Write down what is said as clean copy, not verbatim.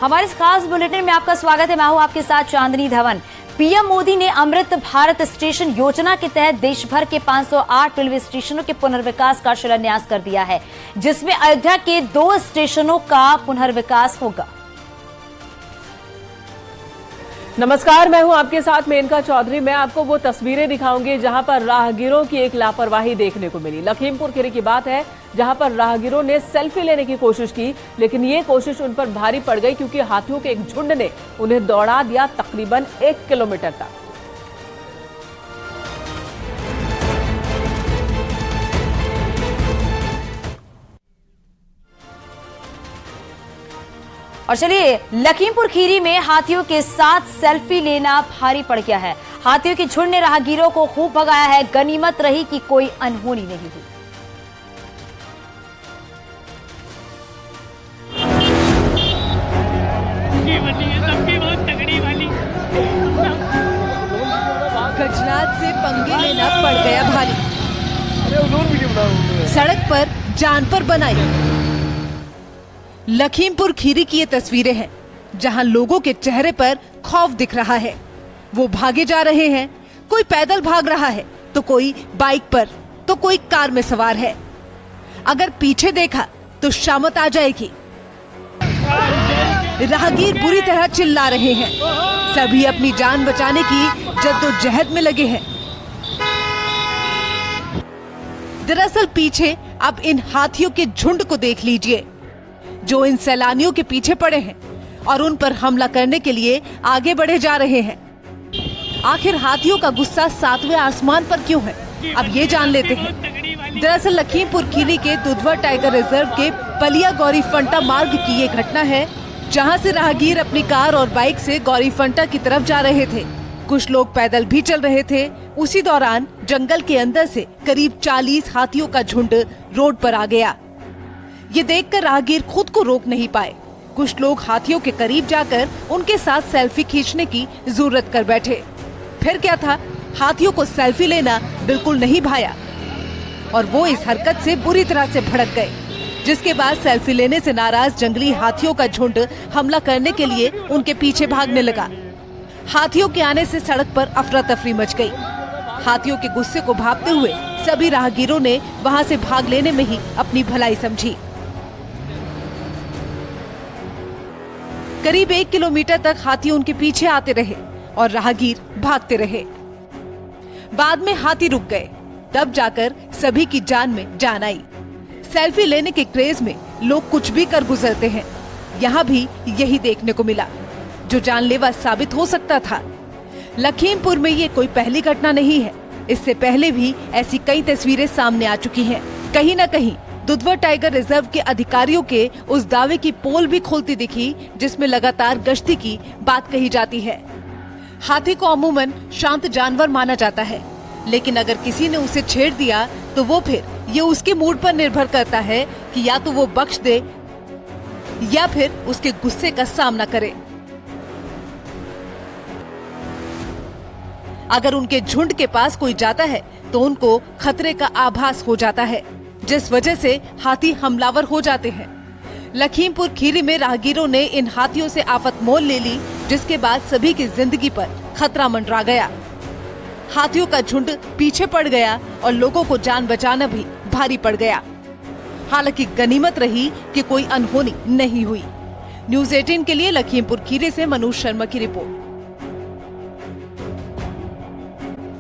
हमारे इस खास बुलेटिन में आपका स्वागत है। मैं हूं आपके साथ चांदनी धवन। पीएम मोदी ने अमृत भारत स्टेशन योजना के तहत देश भर के 508 रेलवे स्टेशनों के पुनर्विकास का शिलान्यास कर दिया है, जिसमें अयोध्या के 2 स्टेशनों का पुनर्विकास होगा। नमस्कार, मैं हूं आपके साथ मेनका चौधरी। मैं आपको वो तस्वीरें दिखाऊंगी जहां पर राहगीरों की एक लापरवाही देखने को मिली। लखीमपुर खीरी की बात है, जहां पर राहगीरों ने सेल्फी लेने की कोशिश की, लेकिन ये कोशिश उन पर भारी पड़ गई क्योंकि हाथियों के एक झुंड ने उन्हें दौड़ा दिया तकरीबन 1 किलोमीटर तक। और चलिए, लखीमपुर खीरी में हाथियों के साथ सेल्फी लेना भारी पड़ गया है। हाथियों के झुंड ने राहगीरों को खूब भगाया है। गनीमत रही कि कोई अनहोनी नहीं हुई। गजराज से पंगे लेना पड़ गया भारी। सड़क पर जान पर बनाई। लखीमपुर खीरी की ये तस्वीरें हैं, जहां लोगों के चेहरे पर खौफ दिख रहा है। वो भागे जा रहे हैं, कोई पैदल भाग रहा है, तो कोई बाइक पर, तो कोई कार में सवार है। अगर पीछे देखा तो शामत आ जाएगी। राहगीर बुरी तरह चिल्ला रहे हैं। सभी अपनी जान बचाने की जद्दोजहद में लगे हैं। दरअसल पीछे अब इन हाथियों के झुंड को देख लीजिए, जो इन सैलानियों के पीछे पड़े हैं और उन पर हमला करने के लिए आगे बढ़े जा रहे हैं। आखिर हाथियों का गुस्सा 7वें आसमान पर क्यों है, अब ये जान लेते हैं। दरअसल लखीमपुर खीरी के दुधवा टाइगर रिजर्व के पलिया गौरीफंटा मार्ग की ये घटना है, जहां से राहगीर अपनी कार और बाइक से गौरीफंटा की तरफ जा रहे थे। कुछ लोग पैदल भी चल रहे थे। उसी दौरान जंगल के अंदर से करीब 40 हाथियों का झुंड रोड पर आ गया। ये देखकर राहगीर खुद को रोक नहीं पाए। कुछ लोग हाथियों के करीब जाकर उनके साथ सेल्फी खींचने की जुर्रत कर बैठे। फिर क्या था, हाथियों को सेल्फी लेना बिल्कुल नहीं भाया और वो इस हरकत से बुरी तरह से भड़क गए, जिसके बाद सेल्फी लेने से नाराज जंगली हाथियों का झुंड हमला करने के लिए उनके पीछे भागने लगा। हाथियों के आने से सड़क पर अफरा तफरी मच गई। हाथियों के गुस्से को भांपते हुए सभी राहगीरों ने वहां से भाग लेने में ही अपनी भलाई समझी। करीब 1 किलोमीटर तक हाथी उनके पीछे आते रहे और राहगीर भागते रहे। बाद में हाथी रुक गए, तब जाकर सभी की जान में जान आई। सेल्फी लेने के क्रेज में लोग कुछ भी कर गुजरते हैं। यहाँ भी यही देखने को मिला, जो जानलेवा साबित हो सकता था। लखीमपुर में ये कोई पहली घटना नहीं है। इससे पहले भी ऐसी कई तस्वीरें सामने आ चुकी हैं। कहीं न कहीं दुधवा टाइगर रिजर्व के अधिकारियों के उस दावे की पोल भी खुलती दिखी, जिसमें लगातार गश्ती की बात कही जाती है। हाथी को अमूमन शांत जानवर माना जाता है, लेकिन अगर किसी ने उसे छेड़ दिया तो वो फिर ये उसके मूड पर निर्भर करता है कि या तो वो बख्श दे या फिर उसके गुस्से का सामना करे। अगर उनके झुंड के पास कोई जाता है तो उनको खतरे का आभास हो जाता है, जिस वजह से हाथी हमलावर हो जाते हैं। लखीमपुर खीरी में राहगीरों ने इन हाथियों से आफत मोल ले ली, जिसके बाद सभी की जिंदगी पर खतरा मंडरा गया। हाथियों का झुंड पीछे पड़ गया और लोगों को जान बचाना भी भारी पड़ गया। हालांकि गनीमत रही कि कोई अनहोनी नहीं हुई। न्यूज़ 18 के लिए लखीमपुर खीरी से मनोज शर्मा की रिपोर्ट।